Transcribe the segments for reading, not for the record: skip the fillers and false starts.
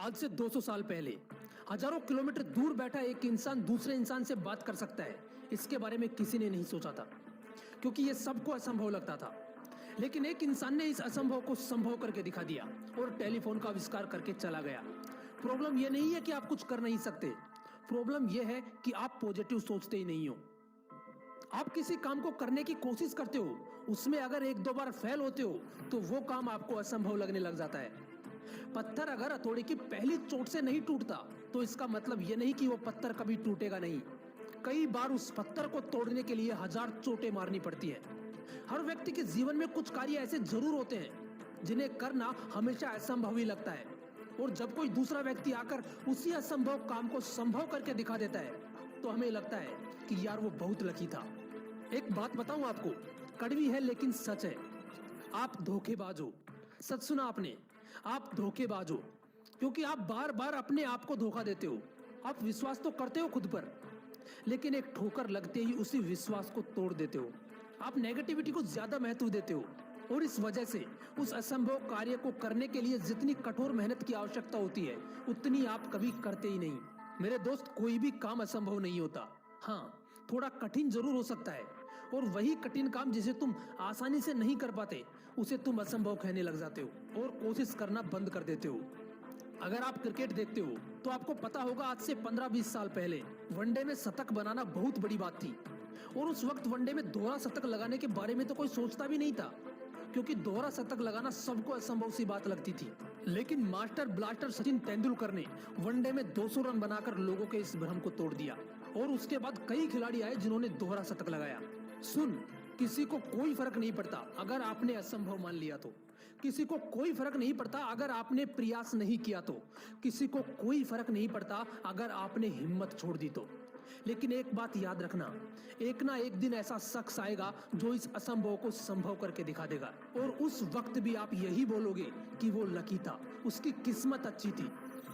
आज से 200 साल पहले हजारों किलोमीटर दूर बैठा एक इंसान दूसरे इंसान से बात कर सकता है, इसके बारे में किसी ने नहीं सोचा था, क्योंकि यह सबको असंभव लगता था। लेकिन एक इंसान ने इस असंभव को संभव करके दिखा दिया और टेलीफोन का आविष्कार करके चला गया। प्रॉब्लम यह नहीं है कि आप कुछ कर नहीं सकते, प्रॉब्लम यह है कि आप पॉजिटिव सोचते ही नहीं हो। आप किसी काम को करने की कोशिश करते हो, उसमें अगर एक दो बार फेल होते हो तो वो काम आपको असंभव लगने लग जाता है। पत्थर अगर हथौड़े की पहली चोट से नहीं टूटता तो इसका मतलब यह नहीं कि वो पत्थर कभी टूटेगा नहीं। कई बार उस पत्थर को तोड़ने के लिए 1000 चोटें मारनी पड़ती है। हर व्यक्ति के जीवन में कुछ कार्य ऐसे जरूर होते हैं जिन्हें करना हमेशा असंभव ही लगता है, और जब कोई दूसरा व्यक्ति आकर उसी असंभव काम को संभव करके दिखा देता है तो हमें लगता है कि यार वो बहुत लकी था। एक बात बताऊं आपको, कड़वी है लेकिन सच है, आप धोखेबाज हो। सच सुना आपने, आप धोखेबाज हो, क्योंकि आप बार बार अपने आप को धोखा देते हो। आप विश्वास तो करते हो खुद पर, लेकिन एक ठोकर लगते ही उसी विश्वास को तोड़ देते हो। आप नेगेटिविटी को ज्यादा महत्व देते हो, और इस वजह से उस असंभव कार्य को करने के लिए जितनी कठोर मेहनत की आवश्यकता होती है उतनी आप कभी करते ही नहीं। मेरे दोस्त, कोई भी काम असंभव नहीं होता। हाँ, थोड़ा कठिन जरूर हो सकता है, और वही कठिन काम जिसे तुम आसानी से नहीं कर पाते उसे तुम असंभव कहने लग जाते हो और कोशिश करना बंद कर देते हो। अगर आप क्रिकेट देखते हो तो आपको पता होगा, आज से 15-20 साल पहले वनडे में शतक बनाना बहुत बड़ी बात थी, और उस वक्त वनडे में दोहरा शतक लगाने के बारे में तो कोई सोचता भी नहीं था, क्योंकि दोहरा शतक लगाना सबको असंभव सी बात लगती थी। लेकिन मास्टर ब्लास्टर सचिन तेंदुलकर ने वनडे में 200 रन बनाकर लोगों के इस भ्रम को तोड़ दिया, और उसके बाद कई खिलाड़ी आए जिन्होंने दोहरा शतक लगाया। सुन, किसी को कोई फर्क नहीं पड़ता अगर आपने असंभव मान लिया तो, किसी को कोई फर्क नहीं पड़ता अगर आपने प्रयास नहीं किया तो, किसी को कोई फर्क नहीं पड़ता अगर आपने हिम्मत छोड़ दी तो। लेकिन एक बात याद रखना, एक ना एक दिन ऐसा शख्स आएगा जो इस असंभव को संभव करके दिखा देगा, और उस वक्त भी आप यही बोलोगे कि वो लकी था, उसकी किस्मत अच्छी थी।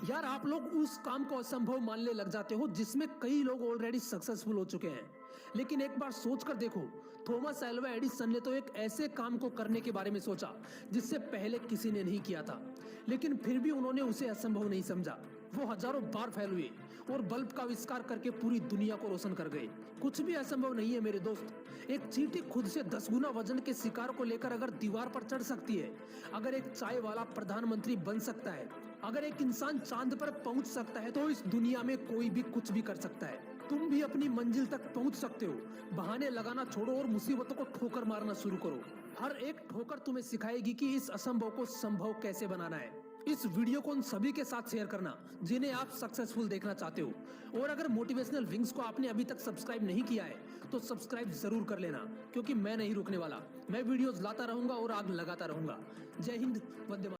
यार, आप लोग उस काम को असंभव मानने लग जाते हो जिसमें कई लोग ऑलरेडी सक्सेसफुल हो चुके हैं। लेकिन एक बार सोच कर देखो, थॉमस अल्वा एडिसन ने तो एक ऐसे काम को करने के बारे में सोचा जिससे पहले किसी ने नहीं किया था, लेकिन फिर भी उन्होंने उसे असंभव नहीं समझा। वो हजारों बार फेल हुए और बल्ब का आविष्कार करके पूरी दुनिया को रोशन कर गए। कुछ भी असंभव नहीं है मेरे दोस्त। एक चींटी खुद से 10 गुना वजन के शिकार को लेकर अगर दीवार पर चढ़ सकती है, अगर एक चाय वाला प्रधानमंत्री बन सकता है, अगर एक इंसान चांद पर पहुंच सकता है, तो इस दुनिया में कोई भी कुछ भी कर सकता है। तुम भी अपनी मंजिल तक पहुंच सकते हो। बहाने लगाना छोड़ो और मुसीबतों को ठोकर मारना शुरू करो। हर एक ठोकर तुम्हें सिखाएगी कि इस असंभव को संभव कैसे बनाना है। इस वीडियो को उन सभी के साथ शेयर करना जिन्हें आप सक्सेसफुल देखना चाहते हो, और अगर मोटिवेशनल विंग्स को आपने अभी तक सब्सक्राइब नहीं किया है तो सब्सक्राइब जरूर कर लेना, क्योंकि मैं नहीं रुकने वाला। मैं वीडियोस लाता रहूंगा और आग लगाता रहूंगा। जय हिंद, वंदे मातरम।